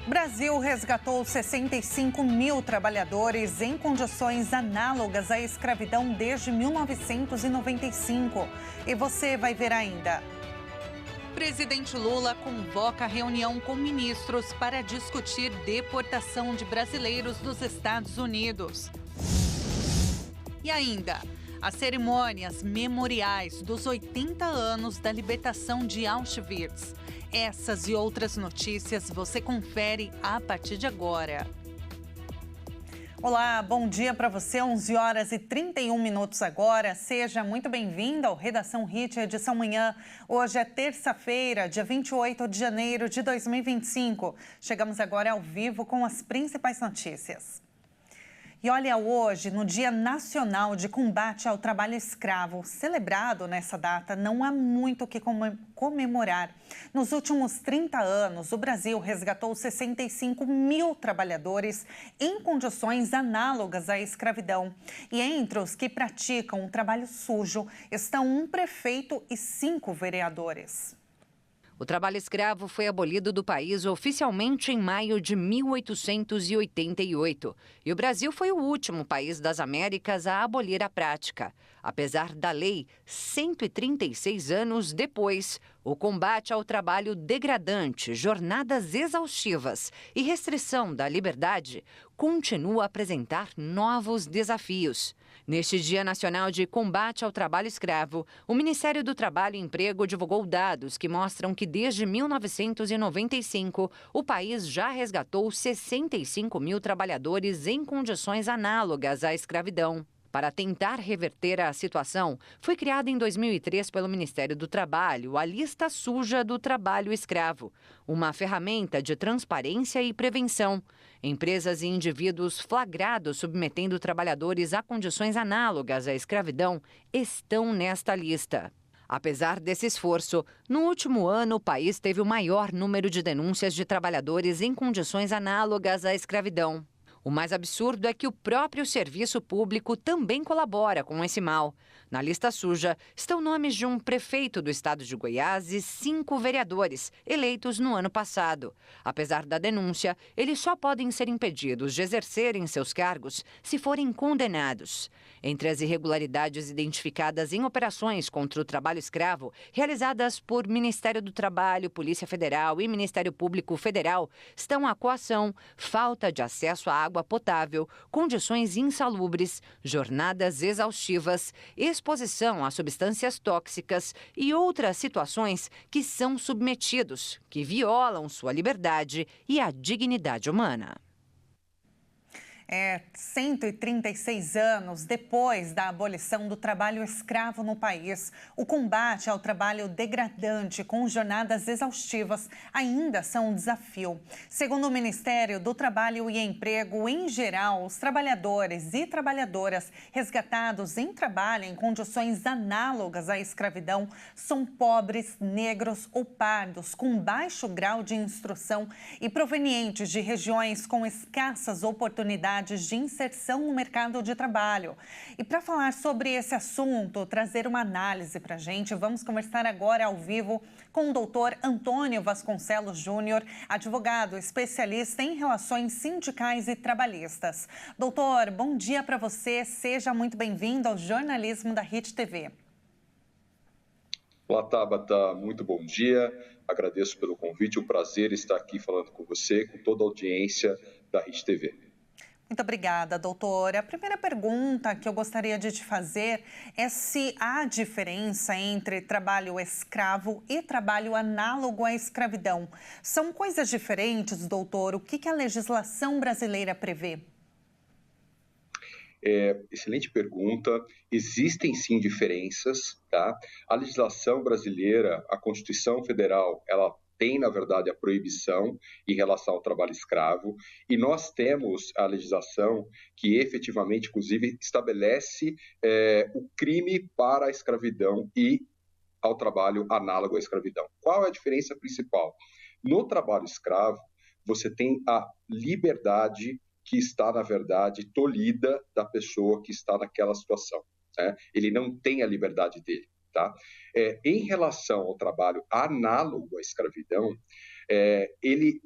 Brasil resgatou 65 mil trabalhadores em condições análogas à escravidão desde 1995. E você vai ver ainda. Presidente Lula convoca reunião com ministros para discutir deportação de brasileiros dos Estados Unidos. E ainda, as cerimônias memoriais dos 80 anos da libertação de Auschwitz. Essas e outras notícias você confere a partir de agora. Olá, bom dia para você, 11 horas e 31 minutos agora. Seja muito bem-vindo ao Redação Hit, edição manhã. Hoje é terça-feira, dia 28 de janeiro de 2025. Chegamos agora ao vivo com as principais notícias. E olha, hoje, no Dia Nacional de Combate ao Trabalho Escravo, celebrado nessa data, não há muito o que comemorar. Nos últimos 30 anos, o Brasil resgatou 65 mil trabalhadores em condições análogas à escravidão. E entre os que praticam o trabalho sujo estão um prefeito e 5 vereadores. O trabalho escravo foi abolido do país oficialmente em maio de 1888. E o Brasil foi o último país das Américas a abolir a prática. Apesar da lei, 136 anos depois, o combate ao trabalho degradante, jornadas exaustivas e restrição da liberdade continua a apresentar novos desafios. Neste Dia Nacional de Combate ao Trabalho Escravo, o Ministério do Trabalho e Emprego divulgou dados que mostram que desde 1995 o país já resgatou 65 mil trabalhadores em condições análogas à escravidão. Para tentar reverter a situação, foi criada em 2003 pelo Ministério do Trabalho a Lista Suja do Trabalho Escravo, uma ferramenta de transparência e prevenção. Empresas e indivíduos flagrados submetendo trabalhadores a condições análogas à escravidão estão nesta lista. Apesar desse esforço, no último ano o país teve o maior número de denúncias de trabalhadores em condições análogas à escravidão. O mais absurdo é que o próprio serviço público também colabora com esse mal. Na lista suja estão nomes de um prefeito do estado de Goiás e 5 vereadores, eleitos no ano passado. Apesar da denúncia, eles só podem ser impedidos de exercerem seus cargos se forem condenados. Entre as irregularidades identificadas em operações contra o trabalho escravo, realizadas por Ministério do Trabalho, Polícia Federal e Ministério Público Federal, estão a coação, falta de acesso à água potável, condições insalubres, jornadas exaustivas, exposição a substâncias tóxicas e outras situações que são submetidos, que violam sua liberdade e a dignidade humana. 136 anos depois da abolição do trabalho escravo no país, o combate ao trabalho degradante com jornadas exaustivas ainda são um desafio. Segundo o Ministério do Trabalho e Emprego, em geral, os trabalhadores e trabalhadoras resgatados em trabalho em condições análogas à escravidão são pobres, negros ou pardos, com baixo grau de instrução e provenientes de regiões com escassas oportunidades de inserção no mercado de trabalho. E para falar sobre esse assunto, trazer uma análise para a gente, vamos conversar agora ao vivo com o doutor Antônio Vasconcelos Júnior, advogado especialista em relações sindicais e trabalhistas. Doutor, bom dia para você, seja muito bem-vindo ao jornalismo da Hit TV. Olá, Tabata, muito bom dia, agradeço pelo convite, um prazer estar aqui falando com você, com toda a audiência da Hit TV. Muito obrigada, doutora. A primeira pergunta que eu gostaria de te fazer é se há diferença entre trabalho escravo e trabalho análogo à escravidão. São coisas diferentes, doutor? O que a legislação brasileira prevê? Excelente pergunta. Existem sim diferenças, tá? A legislação brasileira, a Constituição Federal, ela tem, na verdade, a proibição em relação ao trabalho escravo, e nós temos a legislação que efetivamente, inclusive, estabelece o crime para a escravidão e ao trabalho análogo à escravidão. Qual é a diferença principal? No trabalho escravo, você tem a liberdade que está, na verdade, tolhida da pessoa que está naquela situação, né? Ele não tem a liberdade dele. Tá? Em relação ao trabalho análogo à escravidão, ele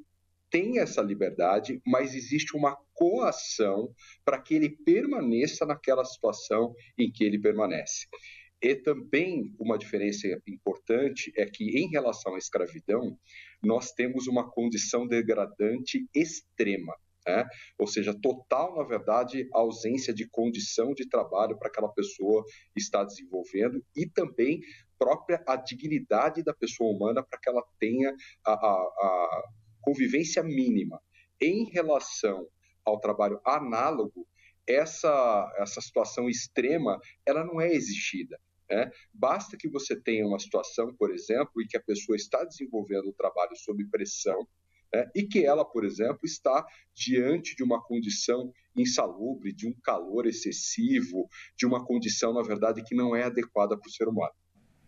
tem essa liberdade, mas existe uma coação para que ele permaneça naquela situação em que ele permanece. E também uma diferença importante é que, em relação à escravidão, nós temos uma condição degradante extrema, né? Ou seja, total, na verdade, ausência de condição de trabalho para aquela pessoa estar desenvolvendo e também própria a dignidade da pessoa humana para que ela tenha a convivência mínima. Em relação ao trabalho análogo, essa situação extrema ela não é exigida. Basta que você tenha uma situação, por exemplo, em que a pessoa está desenvolvendo o trabalho sob pressão, e que ela, por exemplo, está diante de uma condição insalubre, de um calor excessivo, de uma condição, na verdade, que não é adequada para o ser humano.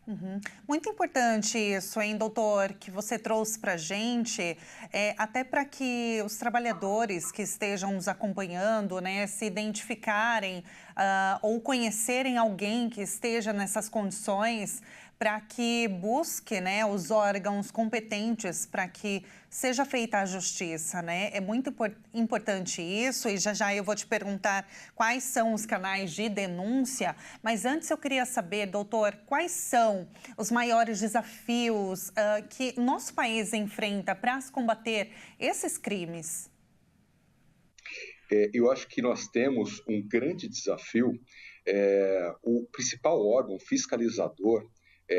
Uhum. Muito importante isso, hein, doutor, que você trouxe para a gente, até para que os trabalhadores que estejam nos acompanhando, né, se identificarem ou conhecerem alguém que esteja nessas condições, para que busque, né, os órgãos competentes para que seja feita a justiça, né? É muito importante isso e já eu vou te perguntar quais são os canais de denúncia, mas antes eu queria saber, doutor, quais são os maiores desafios que nosso país enfrenta para se combater esses crimes? Eu acho que nós temos um grande desafio. O principal órgão fiscalizador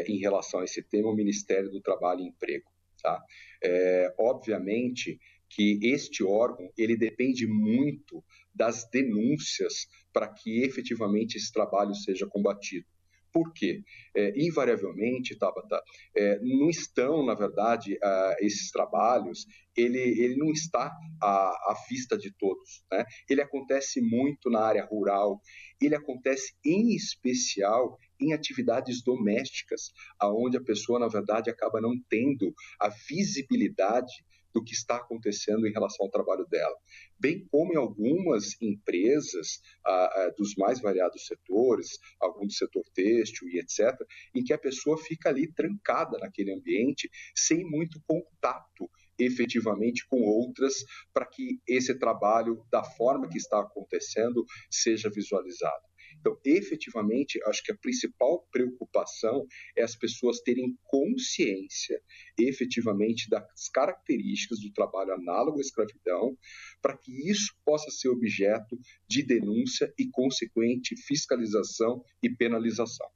em relação a esse tema é o Ministério do Trabalho e Emprego. Tá? Obviamente que este órgão ele depende muito das denúncias para que efetivamente esse trabalho seja combatido. Por quê? Invariavelmente, Tabata, não estão, na verdade, esses trabalhos, ele não está à vista de todos, né? Ele acontece muito na área rural, ele acontece em especial em atividades domésticas, aonde a pessoa, na verdade, acaba não tendo a visibilidade do que está acontecendo em relação ao trabalho dela, bem como em algumas empresas dos mais variados setores, algum do setor têxtil e etc., em que a pessoa fica ali trancada naquele ambiente, sem muito contato efetivamente com outras, para que esse trabalho, da forma que está acontecendo, seja visualizado. Então, efetivamente, acho que a principal preocupação é as pessoas terem consciência, efetivamente, das características do trabalho análogo à escravidão, para que isso possa ser objeto de denúncia e consequente fiscalização e penalização.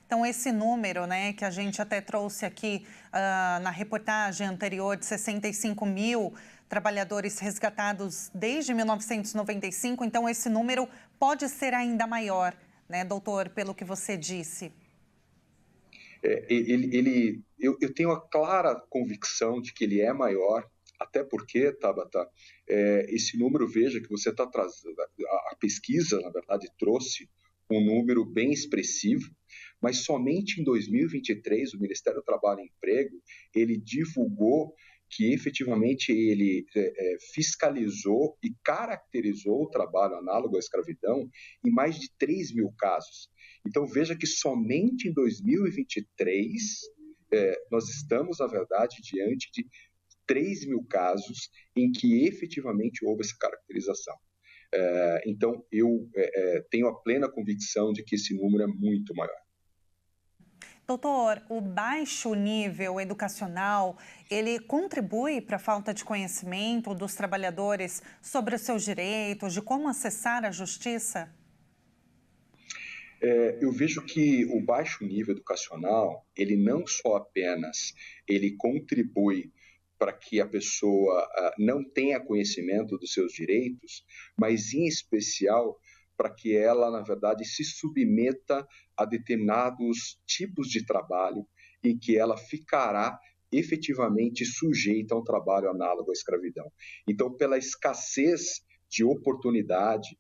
Então, esse número, né, que a gente até trouxe aqui na reportagem anterior de 65 mil trabalhadores resgatados desde 1995, então esse número pode ser ainda maior, né, doutor, pelo que você disse. Eu tenho a clara convicção de que ele é maior, até porque, Tabata, esse número, veja que você está trazendo, a pesquisa, na verdade, trouxe um número bem expressivo, mas somente em 2023 o Ministério do Trabalho e Emprego, ele divulgou que efetivamente ele fiscalizou e caracterizou o trabalho análogo à escravidão em mais de 3 mil casos. Então veja que somente em 2023 nós estamos, na verdade, diante de 3 mil casos em que efetivamente houve essa caracterização. Então, eu tenho a plena convicção de que esse número é muito maior. Doutor, o baixo nível educacional, ele contribui para a falta de conhecimento dos trabalhadores sobre os seus direitos, de como acessar a justiça? Eu vejo que o baixo nível educacional, ele não só apenas ele contribui para que a pessoa não tenha conhecimento dos seus direitos, mas, em especial, para que ela, na verdade, se submeta a determinados tipos de trabalho em que ela ficará efetivamente sujeita a um trabalho análogo à escravidão. Então, pela escassez de oportunidade,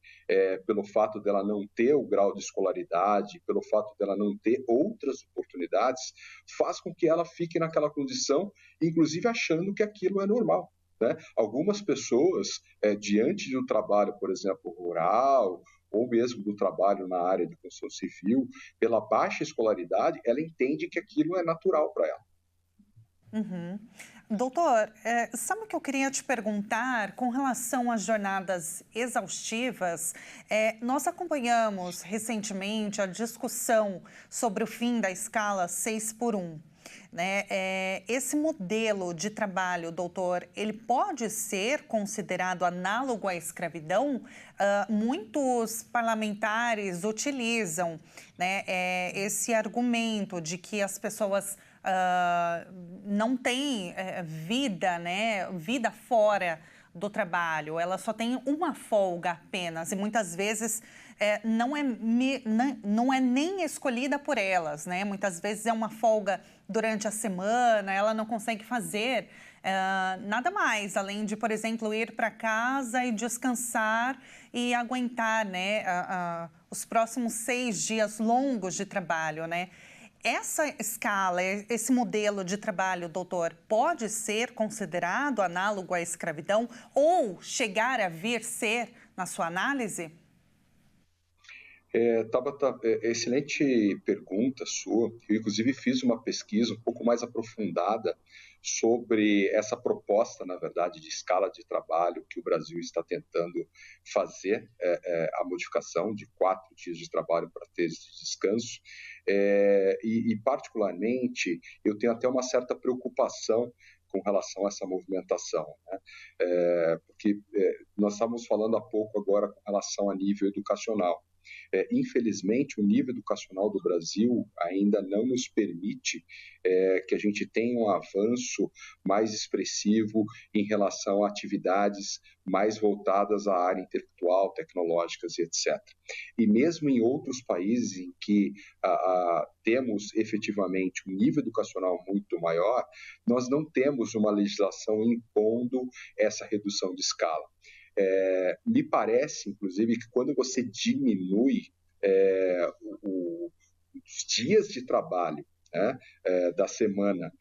pelo fato dela não ter o grau de escolaridade, pelo fato dela não ter outras oportunidades, faz com que ela fique naquela condição, inclusive achando que aquilo é normal. Né? Algumas pessoas, diante de um trabalho, por exemplo, rural, ou mesmo do trabalho na área de construção civil, pela baixa escolaridade, ela entende que aquilo é natural para ela. Uhum. Doutor, sabe o que eu queria te perguntar com relação às jornadas exaustivas? Nós acompanhamos recentemente a discussão sobre o fim da escala 6x1. Né? Esse modelo de trabalho, doutor, ele pode ser considerado análogo à escravidão? Muitos parlamentares utilizam, né, esse argumento de que as pessoas não têm vida, né, vida fora do trabalho, ela só tem uma folga apenas e muitas vezes não é nem escolhida por elas, né? Muitas vezes é uma folga durante a semana, ela não consegue fazer nada mais, além de, por exemplo, ir para casa e descansar e aguentar, né, os próximos 6 dias longos de trabalho, né? Essa escala, esse modelo de trabalho, doutor, pode ser considerado análogo à escravidão ou chegar a vir ser na sua análise? Tabata, excelente pergunta sua. Eu, inclusive, fiz uma pesquisa um pouco mais aprofundada sobre essa proposta, na verdade, de escala de trabalho que o Brasil está tentando fazer, a modificação de 4 dias de trabalho para 3 de descanso. Particularmente, eu tenho até uma certa preocupação com relação a essa movimentação, né? Porque nós estávamos falando há pouco agora com relação a nível educacional. Infelizmente, o nível educacional do Brasil ainda não nos permite que a gente tenha um avanço mais expressivo em relação a atividades mais voltadas à área intelectual, tecnológicas e etc. E mesmo em outros países em que temos efetivamente um nível educacional muito maior, nós não temos uma legislação impondo essa redução de escala. Me parece, inclusive, que quando você diminui os dias de trabalho, né, da semana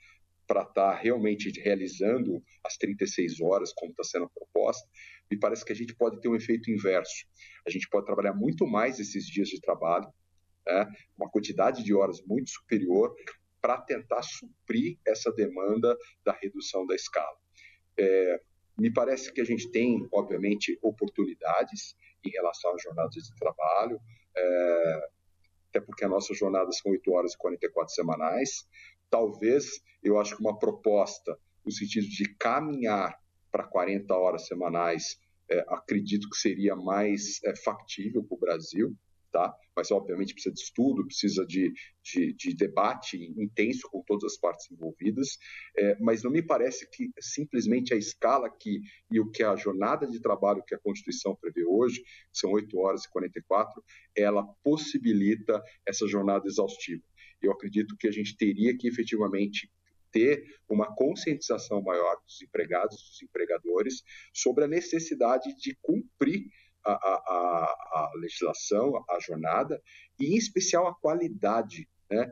para estar realmente realizando as 36 horas, como está sendo proposta, me parece que a gente pode ter um efeito inverso. A gente pode trabalhar muito mais esses dias de trabalho, né, uma quantidade de horas muito superior, para tentar suprir essa demanda da redução da escala. Me parece que a gente tem, obviamente, oportunidades em relação às jornadas de trabalho, até porque as nossas jornadas são 8 horas e 44 semanais. Talvez, eu acho que uma proposta no sentido de caminhar para 40 horas semanais, acredito que seria mais factível para o Brasil. Tá? Mas, obviamente, precisa de estudo, precisa de debate intenso com todas as partes envolvidas, mas não me parece que simplesmente a escala e o que a jornada de trabalho que a Constituição prevê hoje, são 8 horas e 44, ela possibilita essa jornada exaustiva. Eu acredito que a gente teria que, efetivamente, ter uma conscientização maior dos empregados, dos empregadores, sobre a necessidade de cumprir a legislação, a jornada, e em especial a qualidade, né,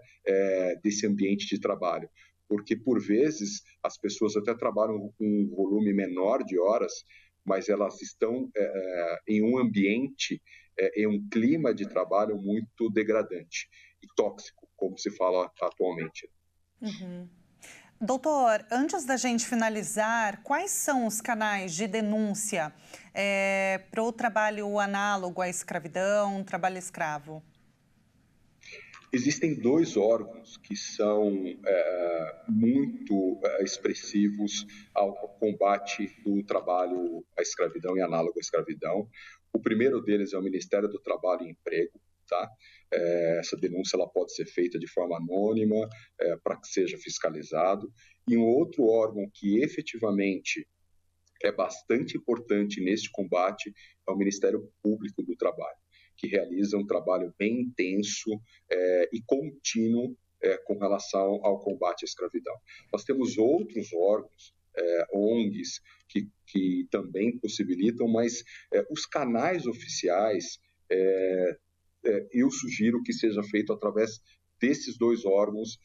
desse ambiente de trabalho. Porque, por vezes, as pessoas até trabalham com um volume menor de horas, mas elas estão em um ambiente, em um clima de trabalho muito degradante e tóxico, como se fala atualmente. Uhum. Doutor, antes da gente finalizar, quais são os canais de denúncia para o trabalho análogo à escravidão, trabalho escravo? Existem 2 órgãos que são muito expressivos ao combate do trabalho à escravidão e análogo à escravidão. O primeiro deles é o Ministério do Trabalho e Emprego. Tá? Essa denúncia ela pode ser feita de forma anônima para que seja fiscalizado. E um outro órgão que efetivamente é bastante importante neste combate é o Ministério Público do Trabalho, que realiza um trabalho bem intenso e contínuo com relação ao combate à escravidão. Nós temos outros órgãos, ONGs, que também possibilitam, mas os canais oficiais, eu sugiro que seja feito através desses 2 órgãos,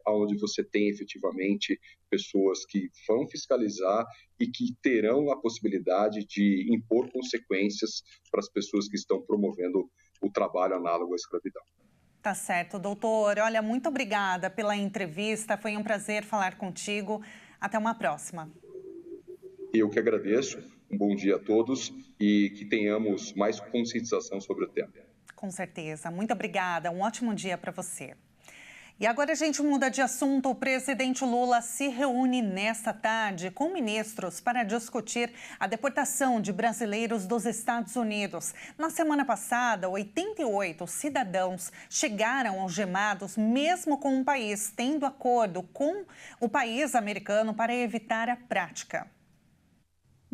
onde você tem efetivamente pessoas que vão fiscalizar e que terão a possibilidade de impor consequências para as pessoas que estão promovendo o trabalho análogo à escravidão. Tá certo, doutor. Olha, muito obrigada pela entrevista. Foi um prazer falar contigo. Até uma próxima. Eu que agradeço. Um bom dia a todos e que tenhamos mais conscientização sobre o tema. Com certeza. Muito obrigada. Um ótimo dia para você. E agora a gente muda de assunto. O presidente Lula se reúne nesta tarde com ministros para discutir a deportação de brasileiros dos Estados Unidos. Na semana passada, 88 cidadãos chegaram algemados, mesmo com o país tendo acordo com o país americano para evitar a prática.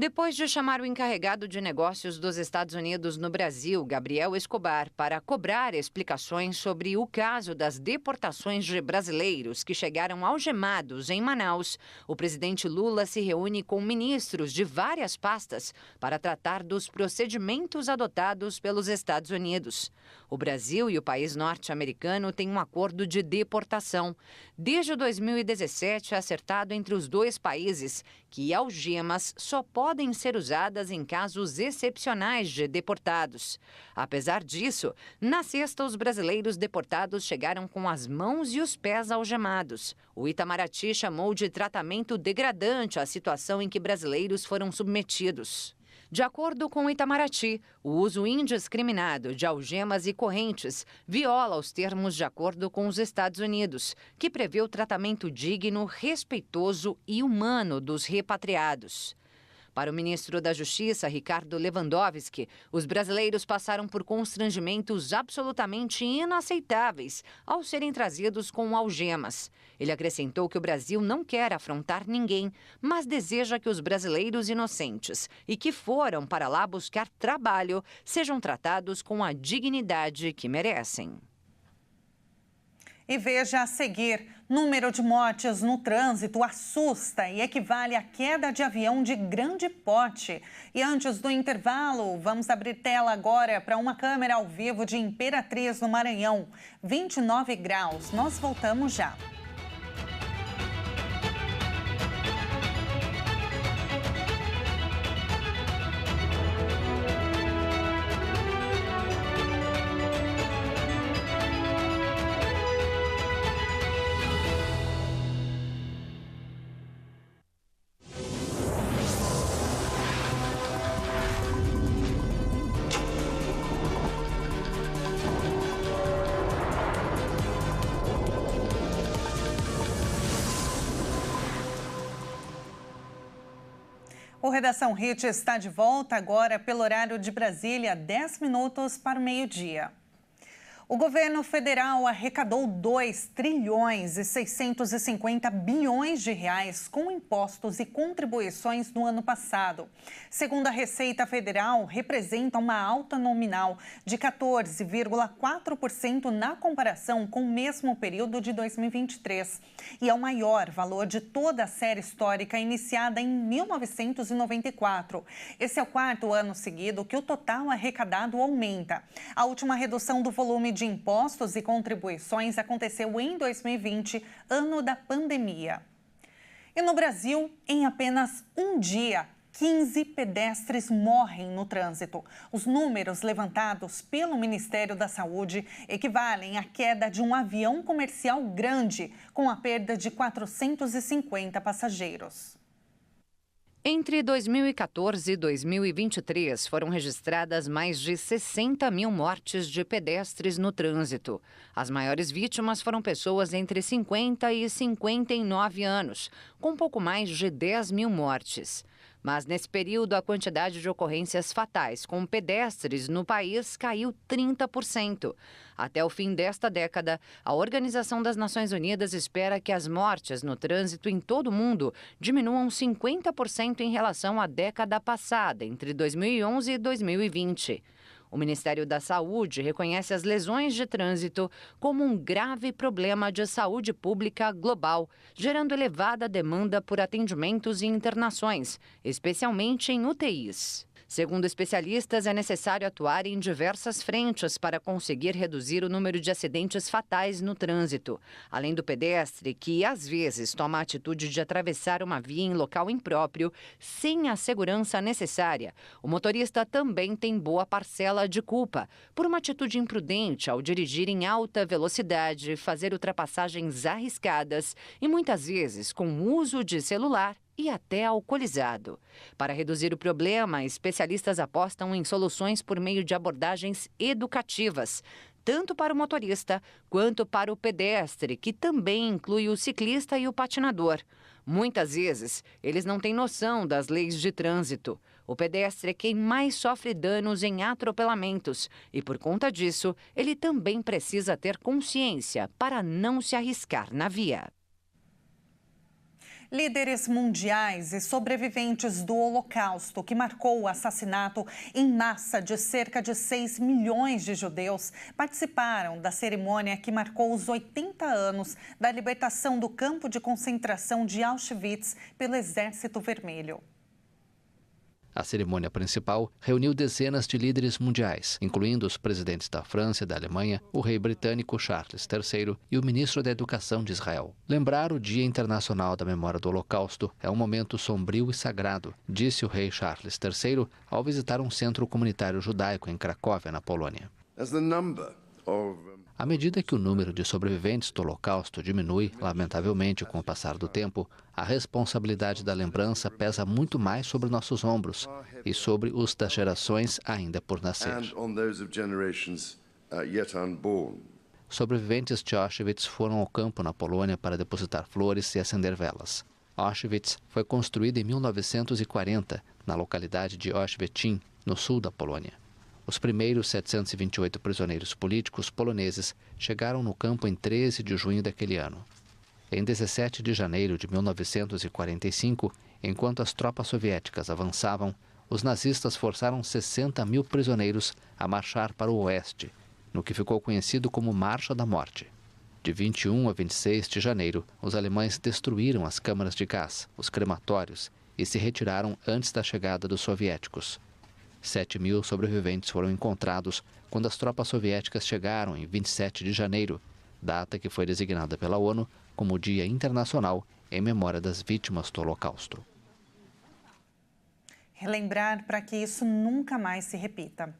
Depois de chamar o encarregado de negócios dos Estados Unidos no Brasil, Gabriel Escobar, para cobrar explicações sobre o caso das deportações de brasileiros que chegaram algemados em Manaus, o presidente Lula se reúne com ministros de várias pastas para tratar dos procedimentos adotados pelos Estados Unidos. O Brasil e o país norte-americano têm um acordo de deportação. Desde 2017, acertado entre os dois países que algemas só podem ser usadas em casos excepcionais de deportados. Apesar disso, na sexta, os brasileiros deportados chegaram com as mãos e os pés algemados. O Itamaraty chamou de tratamento degradante a situação em que brasileiros foram submetidos. De acordo com o Itamaraty, o uso indiscriminado de algemas e correntes viola os termos de acordo com os Estados Unidos, que prevê o tratamento digno, respeitoso e humano dos repatriados. Para o ministro da Justiça, Ricardo Lewandowski, os brasileiros passaram por constrangimentos absolutamente inaceitáveis ao serem trazidos com algemas. Ele acrescentou que o Brasil não quer afrontar ninguém, mas deseja que os brasileiros inocentes e que foram para lá buscar trabalho sejam tratados com a dignidade que merecem. E veja a seguir, número de mortes no trânsito assusta e equivale à queda de avião de grande porte. E antes do intervalo, vamos abrir tela agora para uma câmera ao vivo de Imperatriz, no Maranhão. 29 graus. Nós voltamos já. O Redação Hit está de volta agora pelo horário de Brasília, 10 minutos para o meio-dia. O governo federal arrecadou 2 trilhões e 650 bilhões de reais com impostos e contribuições no ano passado. Segundo a Receita Federal, representa uma alta nominal de 14,4% na comparação com o mesmo período de 2023. E é o maior valor de toda a série histórica iniciada em 1994. Esse é o 4º ano seguido que o total arrecadado aumenta. A última redução do volume de impostos e contribuições aconteceu em 2020, ano da pandemia. E no Brasil, em apenas um dia, 15 pedestres morrem no trânsito. Os números levantados pelo Ministério da Saúde equivalem à queda de um avião comercial grande, com a perda de 450 passageiros. Entre 2014 e 2023, foram registradas mais de 60 mil mortes de pedestres no trânsito. As maiores vítimas foram pessoas entre 50 e 59 anos, com pouco mais de 10 mil mortes. Mas, nesse período, a quantidade de ocorrências fatais com pedestres no país caiu 30%. Até o fim desta década, a Organização das Nações Unidas espera que as mortes no trânsito em todo o mundo diminuam 50% em relação à década passada, entre 2011 e 2020. O Ministério da Saúde reconhece as lesões de trânsito como um grave problema de saúde pública global, gerando elevada demanda por atendimentos e internações, especialmente em UTIs. Segundo especialistas, é necessário atuar em diversas frentes para conseguir reduzir o número de acidentes fatais no trânsito. Além do pedestre, que às vezes toma a atitude de atravessar uma via em local impróprio, sem a segurança necessária, o motorista também tem boa parcela de culpa por uma atitude imprudente ao dirigir em alta velocidade, fazer ultrapassagens arriscadas e muitas vezes com uso de celular e até alcoolizado. Para reduzir o problema, especialistas apostam em soluções por meio de abordagens educativas, tanto para o motorista quanto para o pedestre, que também inclui o ciclista e o patinador. Muitas vezes, eles não têm noção das leis de trânsito. O pedestre é quem mais sofre danos em atropelamentos e, por conta disso, ele também precisa ter consciência para não se arriscar na via. Líderes mundiais e sobreviventes do Holocausto, que marcou o assassinato em massa de cerca de 6 milhões de judeus, participaram da cerimônia que marcou os 80 anos da libertação do campo de concentração de Auschwitz pelo Exército Vermelho. A cerimônia principal reuniu dezenas de líderes mundiais, incluindo os presidentes da França e da Alemanha, o rei britânico Charles III e o ministro da Educação de Israel. Lembrar o Dia Internacional da Memória do Holocausto é um momento sombrio e sagrado, disse o rei Charles III ao visitar um centro comunitário judaico em Cracóvia, na Polônia. À medida que o número de sobreviventes do Holocausto diminui, lamentavelmente, com o passar do tempo, a responsabilidade da lembrança pesa muito mais sobre nossos ombros e sobre os das gerações ainda por nascer. Sobreviventes de Auschwitz foram ao campo na Polônia para depositar flores e acender velas. Auschwitz foi construída em 1940, na localidade de Oświęcim, no sul da Polônia. Os primeiros 728 prisioneiros políticos poloneses chegaram no campo em 13 de junho daquele ano. Em 17 de janeiro de 1945, enquanto as tropas soviéticas avançavam, os nazistas forçaram 60 mil prisioneiros a marchar para o oeste, no que ficou conhecido como Marcha da Morte. De 21 a 26 de janeiro, os alemães destruíram as câmaras de gás, os crematórios, e se retiraram antes da chegada dos soviéticos. 7 mil sobreviventes foram encontrados quando as tropas soviéticas chegaram em 27 de janeiro, data que foi designada pela ONU como o Dia Internacional em memória das vítimas do Holocausto. Relembrar para que isso nunca mais se repita.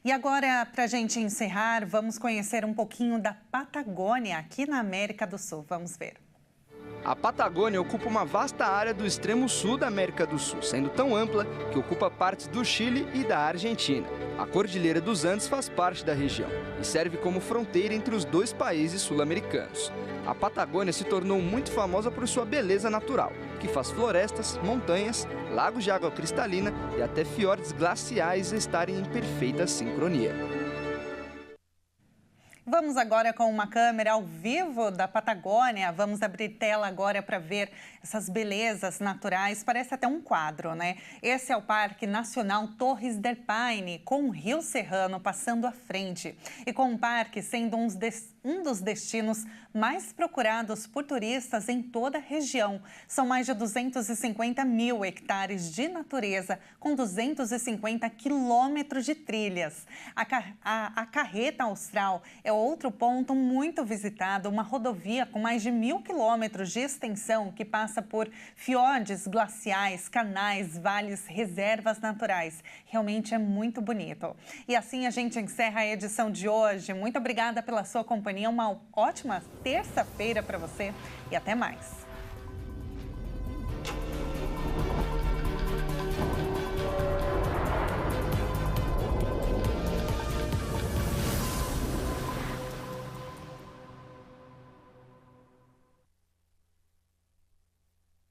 E agora, para a gente encerrar, vamos conhecer um pouquinho da Patagônia aqui na América do Sul. Vamos ver. A Patagônia ocupa uma vasta área do extremo sul da América do Sul, sendo tão ampla que ocupa partes do Chile e da Argentina. A Cordilheira dos Andes faz parte da região e serve como fronteira entre os dois países sul-americanos. A Patagônia se tornou muito famosa por sua beleza natural, que faz florestas, montanhas, lagos de água cristalina e até fiordes glaciais estarem em perfeita sincronia. Vamos agora com uma câmera ao vivo da Patagônia. Vamos abrir tela agora para ver essas belezas naturais. Parece até um quadro, né? Esse é o Parque Nacional Torres del Paine, com o Rio Serrano passando à frente. E com o parque sendo um dos destinos mais procurados por turistas em toda a região. São mais de 250 mil hectares de natureza, com 250 quilômetros de trilhas. A Carreta Austral é outro ponto muito visitado, uma rodovia com mais de 1.000 quilômetros de extensão que passa por fiordes glaciais, canais, vales, reservas naturais. Realmente é muito bonito. E assim a gente encerra a edição de hoje. Muito obrigada pela sua companhia. Uma ótima terça-feira para você e até mais.